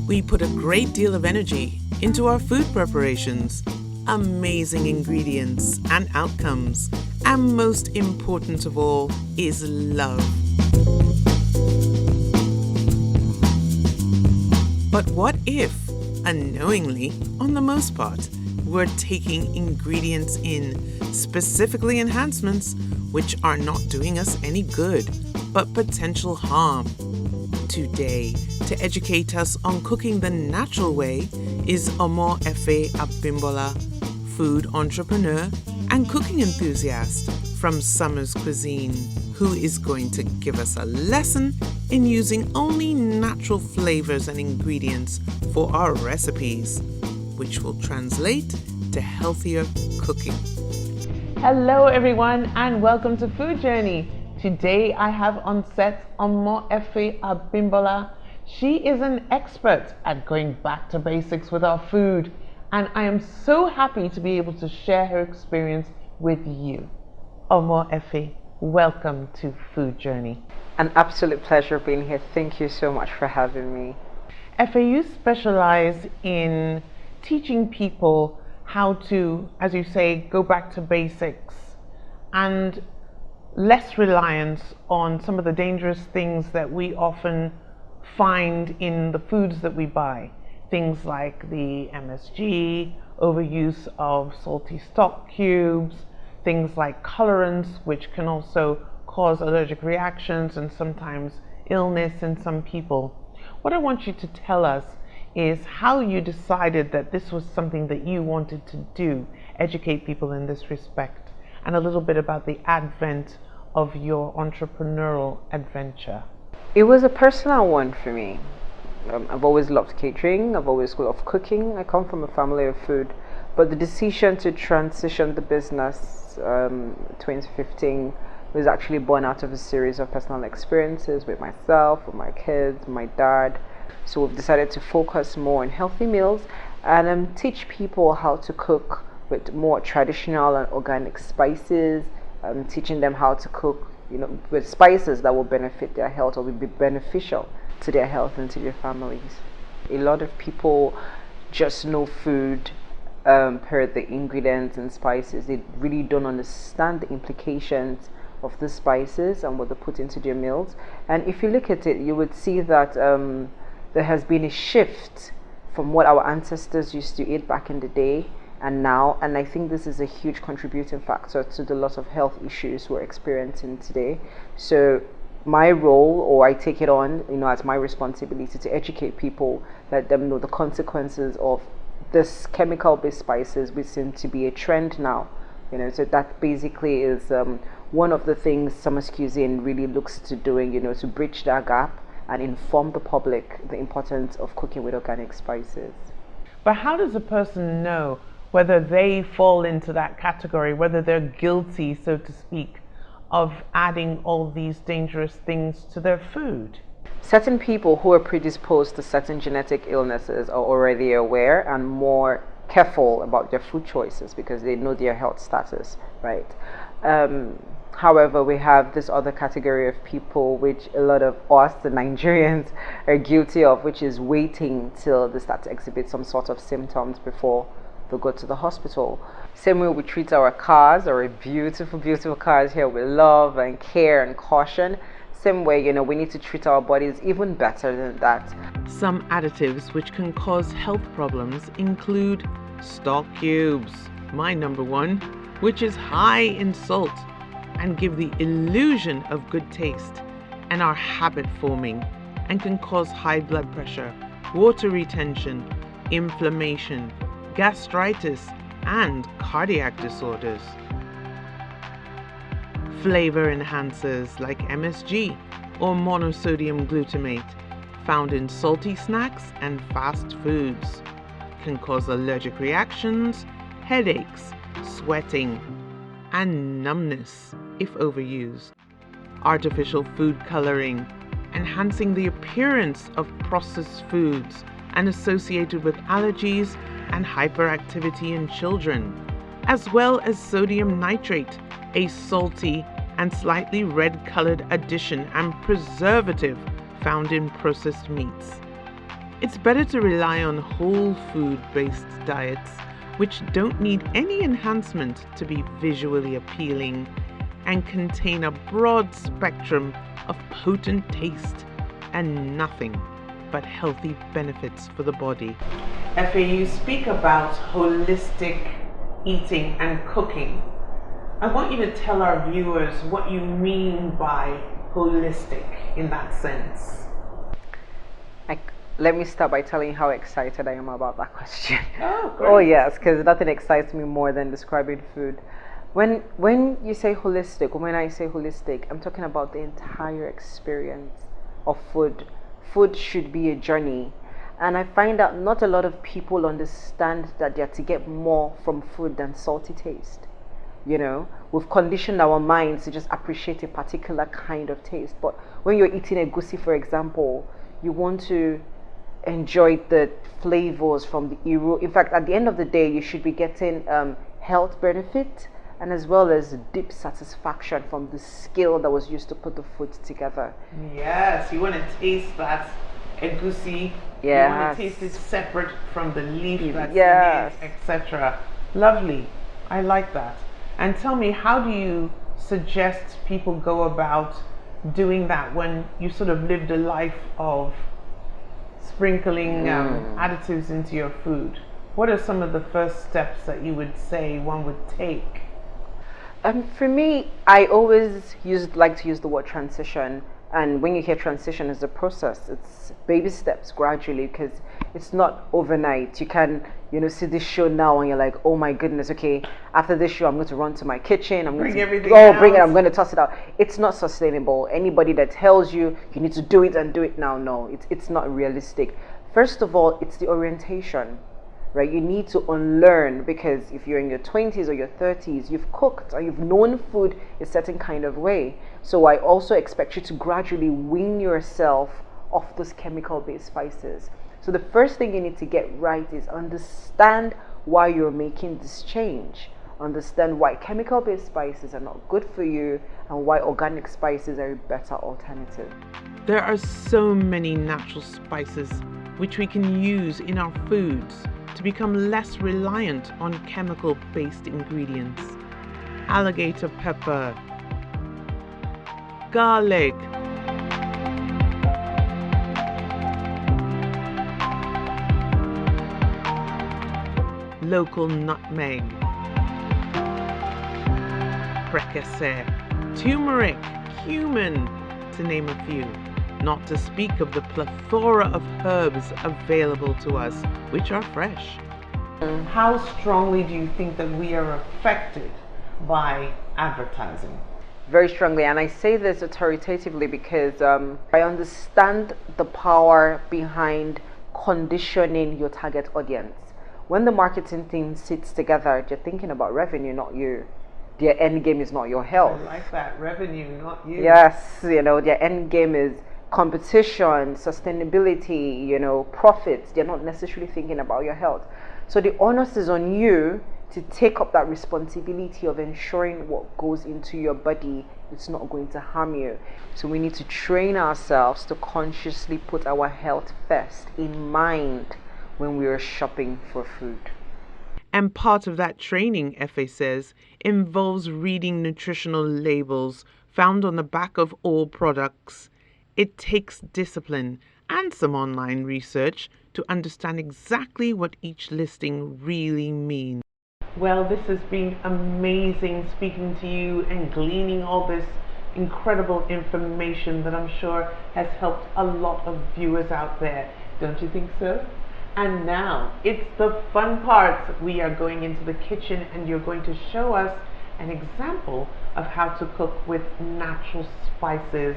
We put a great deal of energy into our food preparations, amazing ingredients and outcomes, and most important of all is love. But what if, unknowingly, on the most part, we're taking ingredients in, specifically enhancements, which are not doing us any good, but potential harm? Today, to educate us on cooking the natural way, is Omoefe Abimbola, food entrepreneur and cooking enthusiast from Summer's Cuisine, who is going to give us a lesson in using only natural flavors and ingredients for our recipes, which will translate to healthier cooking. Hello everyone and welcome to Food Journey. Today I have on set Omoefe Abimbola. She is an expert at going back to basics with our food, and I am so happy to be able to share her experience with you. Omoefe, welcome to Food Journey. An absolute pleasure being here. Thank you so much for having me. Efe, you specialize in teaching people how to, as you say, go back to basics and less reliance on some of the dangerous things that we often find in the foods that we buy. Things like the MSG, overuse of salty stock cubes, things like colorants, which can also cause allergic reactions and sometimes illness in some people. What I want you to tell us is how you decided that this was something that you wanted to do, educate people in this respect, and a little bit about the advent of your entrepreneurial adventure. It was a personal one for me. I've always loved catering. I've always loved cooking. I come from a family of food. But the decision to transition the business 2015 was actually born out of a series of personal experiences with myself, with my kids, my dad. So we've decided to focus more on healthy meals and teach people how to cook with more traditional and organic spices, teaching them how to cook, with spices that will benefit their health or will be beneficial to their health and to their families. A lot of people just know food per the ingredients and spices. They really don't understand the implications of the spices and what they put into their meals. And if you look at it, you would see that there has been a shift from what our ancestors used to eat back in the day and now, and I think this is a huge contributing factor to the lot of health issues we're experiencing today. So my role, or I take it on, as my responsibility to educate people, let them know the consequences of this chemical-based spices, which seem to be a trend now. So that basically is one of the things Summer's Cuisine really looks to doing, to bridge that gap and inform the public the importance of cooking with organic spices. But how does a person know whether they fall into that category, whether they're guilty, so to speak, of adding all these dangerous things to their food? Certain people who are predisposed to certain genetic illnesses are already aware and more careful about their food choices because they know their health status, right? However, we have this other category of people, which a lot of us, the Nigerians, are guilty of, which is waiting till they start to exhibit some sort of symptoms before they go to the hospital. Same way we treat our cars, our beautiful, beautiful cars here with love and care and caution. Same way, we need to treat our bodies even better than that. Some additives which can cause health problems include stock cubes, my number one, which is high in salt and give the illusion of good taste and are habit forming and can cause high blood pressure, water retention, inflammation, gastritis, and cardiac disorders. Flavor enhancers like MSG or monosodium glutamate, found in salty snacks and fast foods, can cause allergic reactions, headaches, sweating, and numbness if overused. Artificial food coloring, enhancing the appearance of processed foods and associated with allergies and hyperactivity in children, as well as sodium nitrate, a salty and slightly red-colored addition and preservative found in processed meats. It's better to rely on whole food-based diets, which don't need any enhancement to be visually appealing and contain a broad spectrum of potent taste and nothing but healthy benefits for the body. Efe, you speak about holistic eating and cooking. I want you to tell our viewers what you mean by holistic in that sense. Let me start by telling you how excited I am about that question. Oh, great. Oh yes, because nothing excites me more than describing food. When you say holistic, or when I say holistic, I'm talking about the entire experience of food. Food should be a journey. And I find that not a lot of people understand that they're to get more from food than salty taste. You know, we've conditioned our minds to just appreciate a particular kind of taste. But when you're eating a goosey, for example, you want to enjoy the flavors from the Iru. In fact, at the end of the day, you should be getting health benefit and as well as deep satisfaction from the skill that was used to put the food together. Yes, you want to taste that egusi. Yes. You want to taste it separate from the leaf that's Yes. in it, etc. Lovely. I like that. And tell me, how do you suggest people go about doing that when you sort of lived a life of sprinkling additives into your food? What are some of the first steps that you would say one would take? For me, I always like to use the word transition. And when you hear transition, it's a process. It's baby steps gradually, because it's not overnight. You can, see this show now and you're like, oh my goodness, okay, after this show, I'm going to run to my kitchen. I'm going to bring it. I'm going to toss it out. It's not sustainable. Anybody that tells you you need to do it and do it now, no, it's not realistic. First of all, it's the orientation. Right, you need to unlearn, because if you're in your 20s or your 30s, you've cooked or you've known food a certain kind of way. So I also expect you to gradually wean yourself off those chemical-based spices. So the first thing you need to get right is understand why you're making this change. Understand why chemical-based spices are not good for you and why organic spices are a better alternative. There are so many natural spices which we can use in our foods to become less reliant on chemical-based ingredients. Alligator pepper, garlic, local nutmeg, precasse, turmeric, cumin, to name a few. Not to speak of the plethora of herbs available to us, which are fresh. How strongly do you think that we are affected by advertising? Very strongly, and I say this authoritatively because I understand the power behind conditioning your target audience. When the marketing team sits together, they're thinking about revenue, not you. Their end game is not your health. I like that. Revenue, not you. Yes, their end game is competition, sustainability, profits. They're not necessarily thinking about your health. So the onus is on you to take up that responsibility of ensuring what goes into your body is not going to harm you. So we need to train ourselves to consciously put our health first in mind when we are shopping for food. And part of that training, Efe says, involves reading nutritional labels found on the back of all products. It takes discipline and some online research to understand exactly what each listing really means. Well, this has been amazing speaking to you and gleaning all this incredible information that I'm sure has helped a lot of viewers out there. Don't you think so? And now it's the fun part. We are going into the kitchen and you're going to show us an example of how to cook with natural spices.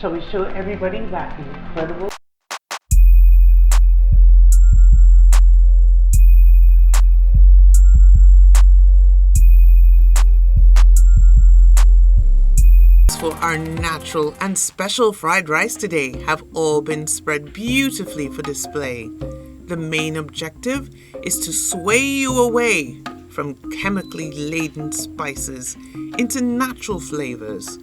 Shall we show everybody that incredible? For our natural and special fried rice today have all been spread beautifully for display. The main objective is to sway you away from chemically laden spices into natural flavors.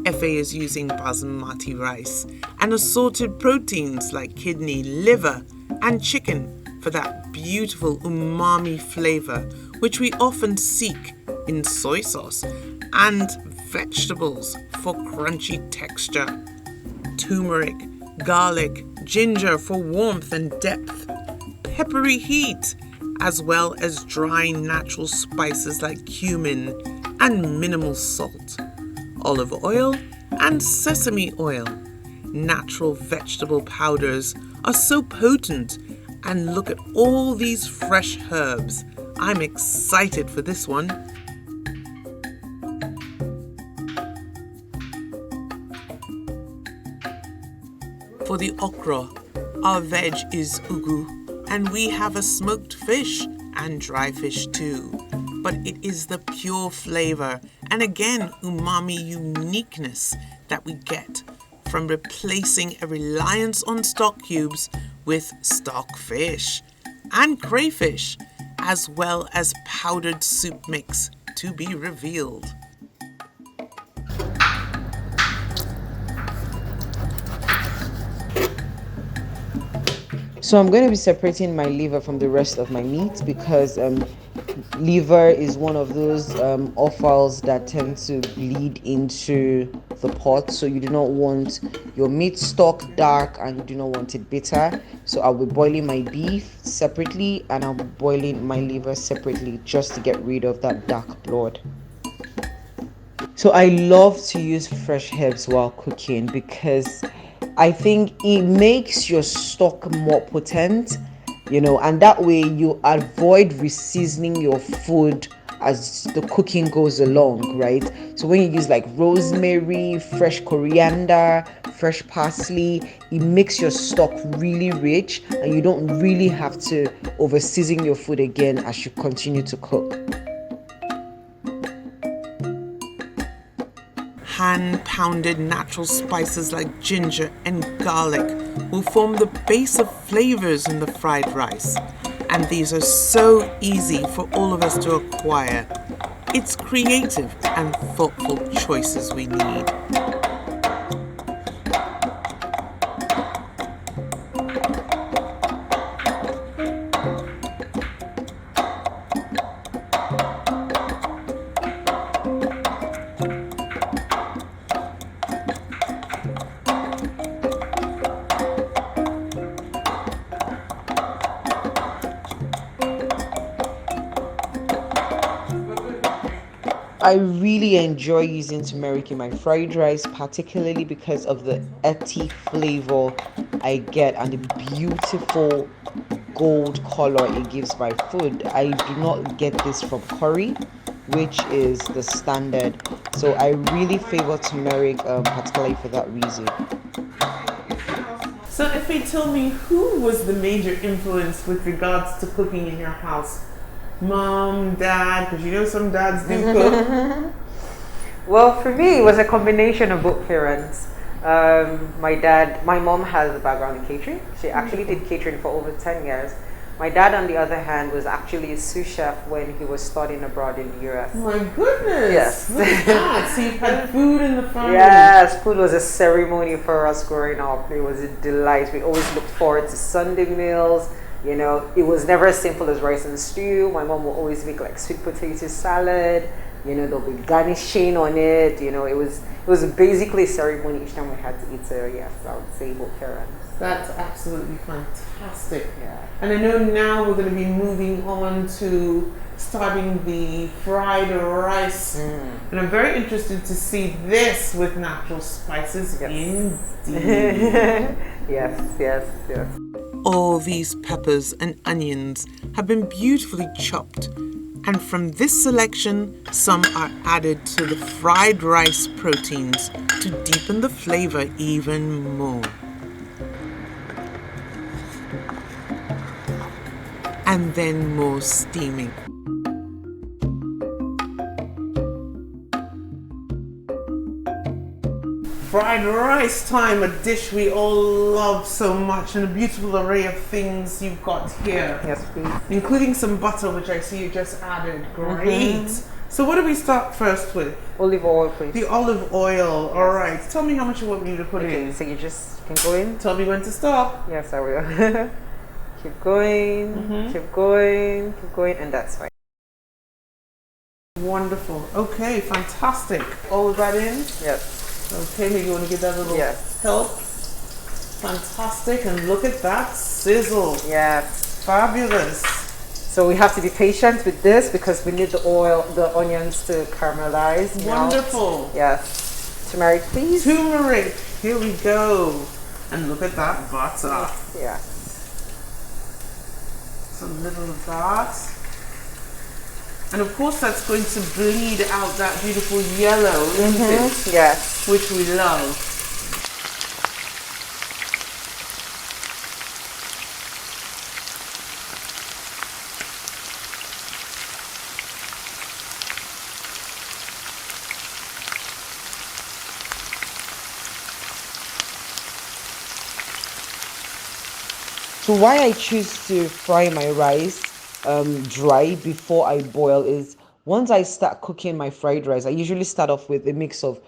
Efe is using basmati rice and assorted proteins like kidney, liver, and chicken for that beautiful umami flavor, which we often seek in soy sauce, and vegetables for crunchy texture. Turmeric, garlic, ginger for warmth and depth, peppery heat, as well as dry natural spices like cumin and minimal salt, olive oil and sesame oil. Natural vegetable powders are so potent, and look at all these fresh herbs. I'm excited for this one. For the okra, our veg is ugu, and we have a smoked fish and dry fish too. But it is the pure flavor and again umami uniqueness that we get from replacing a reliance on stock cubes with stock fish and crayfish, as well as powdered soup mix to be revealed. So I'm going to be separating my liver from the rest of my meat because liver is one of those offals that tend to bleed into the pot. So you do not want your meat stock dark and you do not want it bitter. So I'll be boiling my beef separately and I'll be boiling my liver separately just to get rid of that dark blood. So I love to use fresh herbs while cooking because I think it makes your stock more potent, and that way you avoid reseasoning your food as the cooking goes along, right? So when you use like rosemary, fresh coriander, fresh parsley, it makes your stock really rich and you don't really have to over season your food again as you continue to cook. Hand-pounded natural spices like ginger and garlic will form the base of flavors in the fried rice, and these are so easy for all of us to acquire. It's creative and thoughtful choices we need. I really enjoy using turmeric in my fried rice, particularly because of the earthy flavor I get and the beautiful gold color it gives my food. I do not get this from curry, which is the standard. So I really favor turmeric, particularly for that reason. So if you tell me, who was the major influence with regards to cooking in your house? Mom, dad, because some dads do cook. Well, for me, it was a combination of both parents. My mom has a background in catering. She actually did catering for over 10 years. My dad, on the other hand, was actually a sous chef when he was studying abroad in the US. My goodness. Yes. Look at that. So you've had food in the family. Yes, food was a ceremony for us growing up. It was a delight. We always looked forward to Sunday meals. It was never as simple as rice and stew. My mom would always make like sweet potato salad. There'll be garnishing on it. It was basically a ceremony each time we had to eat. So yes, I would say both parents. That's absolutely fantastic. Yeah. And I know now we're going to be moving on to starting the fried rice. And I'm very interested to see this with natural spices. Yes. Indeed. Yes. All these peppers and onions have been beautifully chopped, and from this selection, some are added to the fried rice proteins to deepen the flavor even more. And then more steaming. Fried rice time, a dish we all love so much, and a beautiful array of things you've got here. Yes, please. Including some butter, which I see you just added. Great. So what do we start first with? Olive oil, please. The olive oil. All right. Tell me how much you want me to put in. So you just can go in. Tell me when to stop. Yes, I will. Keep going, keep going, keep going, and that's fine. Wonderful. Okay, fantastic. All of that in? Yes. Okay, maybe you want to give that a little Yes. help. Fantastic, and look at that sizzle. Yes. Fabulous. So we have to be patient with this because we need the onions to caramelize. Wonderful. Melt. Yes. Turmeric, please. Turmeric. Here we go. And look at that butter. Yeah. Just a little of that. And of course that's going to bleed out that beautiful yellow, isn't it? Yes. Which we love. So why I choose to fry my rice dry before I boil is once I start cooking my fried rice, I usually start off with a mix of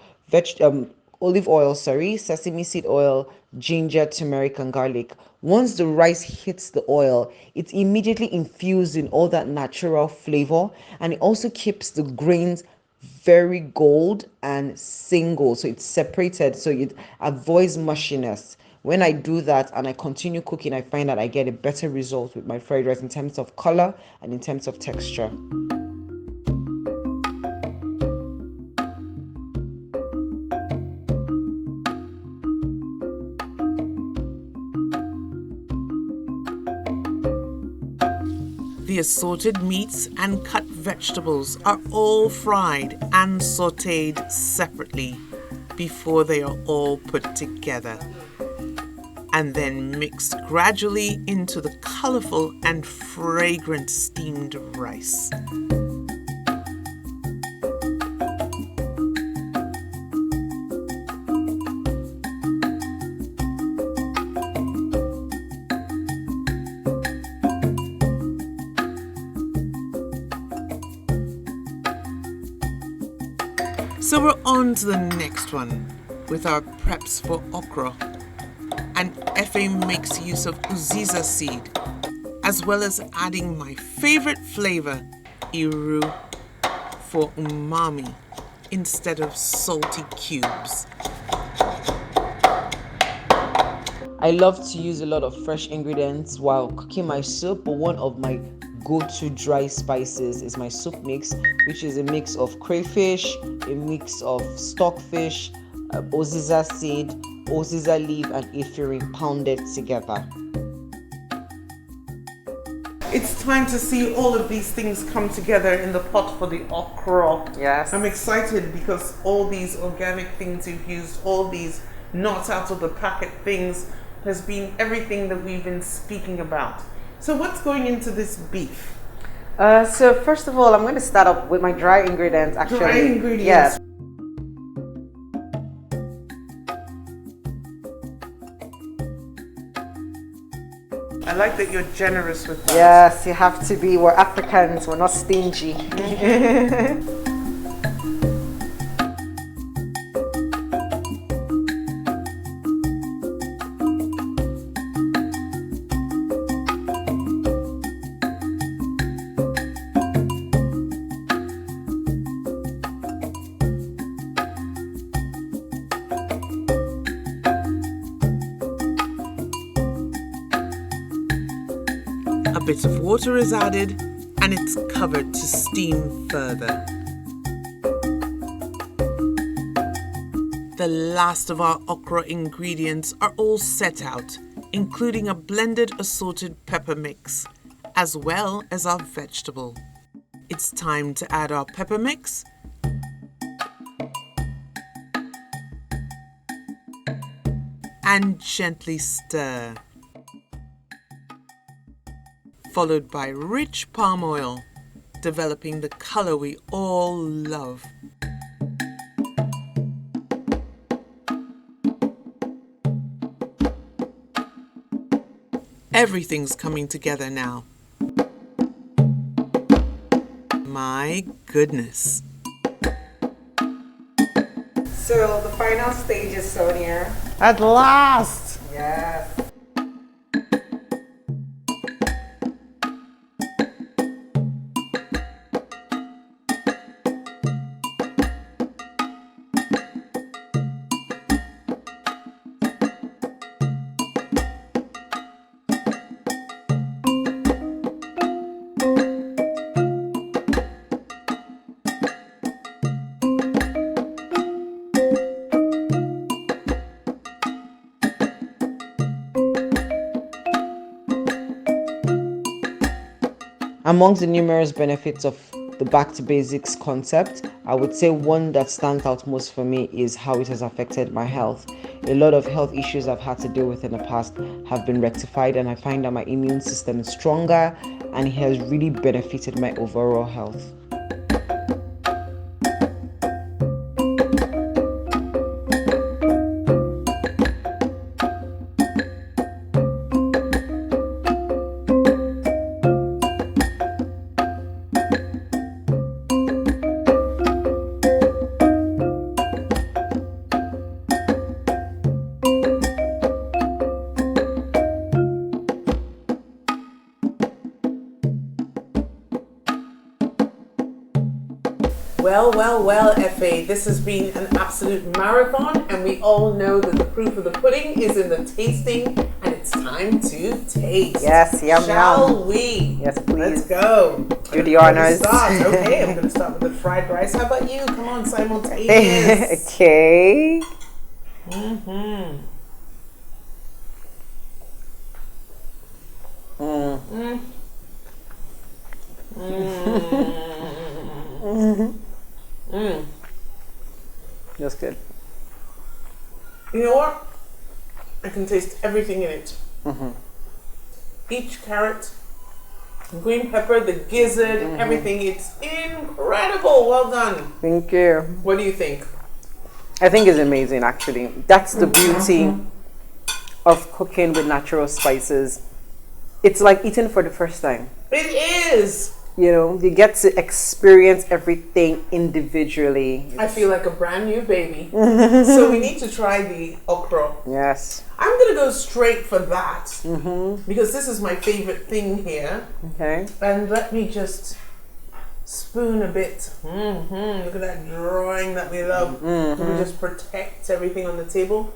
olive oil, sesame seed oil, ginger, turmeric, and garlic. Once the rice hits the oil, it's immediately infused in all that natural flavor, and it also keeps the grains very gold and single, so it's separated, so it avoids mushiness. When I do that and I continue cooking, I find that I get a better result with my fried rice in terms of color and in terms of texture. The assorted meats and cut vegetables are all fried and sautéed separately before they are all put together, and then mixed gradually into the colorful and fragrant steamed rice. So we're on to the next one with our preps for okra. And Efe makes use of uziza seed, as well as adding my favorite flavor, iru, for umami instead of salty cubes. I love to use a lot of fresh ingredients while cooking my soup, but one of my go-to dry spices is my soup mix, which is a mix of crayfish, a mix of stockfish, uziza seed, uziza leaf, and efirin pounded together. It's time to see all of these things come together in the pot for the okra. Yes. I'm excited because all these organic things you've used, all these not out of the packet things, has been everything that we've been speaking about. So what's going into this beef? So first of all, I'm going to start up with my dry ingredients. Actually, Dry ingredients. Yes. I like that you're generous with that. Yes, you have to be. We're Africans. We're not stingy. A bit of water is added and it's covered to steam further. The last of our okra ingredients are all set out, including a blended assorted pepper mix, as well as our vegetable. It's time to add our pepper mix and gently stir, followed by rich palm oil, developing the color we all love. Everything's coming together now. My goodness. So the final stage is Sonia. At last! Yes. Amongst the numerous benefits of the back to basics concept, I would say one that stands out most for me is how it has affected my health. A lot of health issues I've had to deal with in the past have been rectified, and I find that my immune system is stronger, and it has really benefited my overall health. Well, Efe, this has been an absolute marathon, and we all know that the proof of the pudding is in the tasting, and it's time to taste. Yes, yum, Shall yum. we? Yes, please. Let's go. Do the honors. Okay, I'm going to start with the fried rice. How about you? Come on, simultaneous. Okay. Mm-hmm. That's good. You know what? I can taste everything in it. Each carrot, green pepper, the gizzard, everything. It's incredible. Well done. Thank you. What do you think? I think it's amazing, actually. That's the beauty of cooking with natural spices. It's like eating for the first time. It is. You know, you get to experience everything individually. I feel like a brand new baby. So we need to try the okra. Yes. I'm going to go straight for that because this is my favorite thing here. Okay. And let me just spoon a bit. Look at that drawing that we love. Let me just protect everything on the table.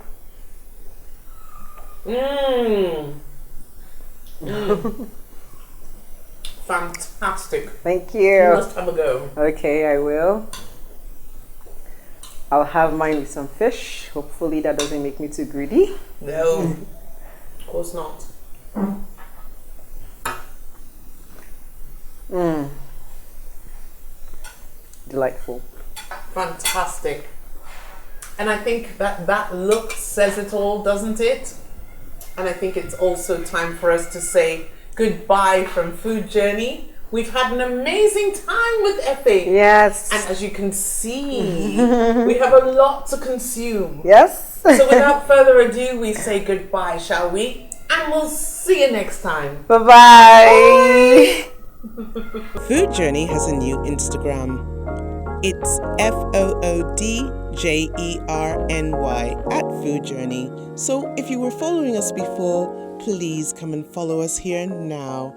Fantastic. Thank You you. must have a go. Okay, I will. I'll have mine with some fish. Hopefully that doesn't make me too greedy. No, of course not. Delightful. Fantastic. And I think that look says it all, doesn't it? And I think it's also time for us to say goodbye from Food Journey. We've had an amazing time with Efe. Yes. And as you can see, we have a lot to consume. Yes. So without further ado, we say goodbye, shall we? And we'll see you next time. Bye-bye. Food Journey has a new Instagram. It's FOODJERNY @Food Journey. So if you were following us before, please come and follow us here now.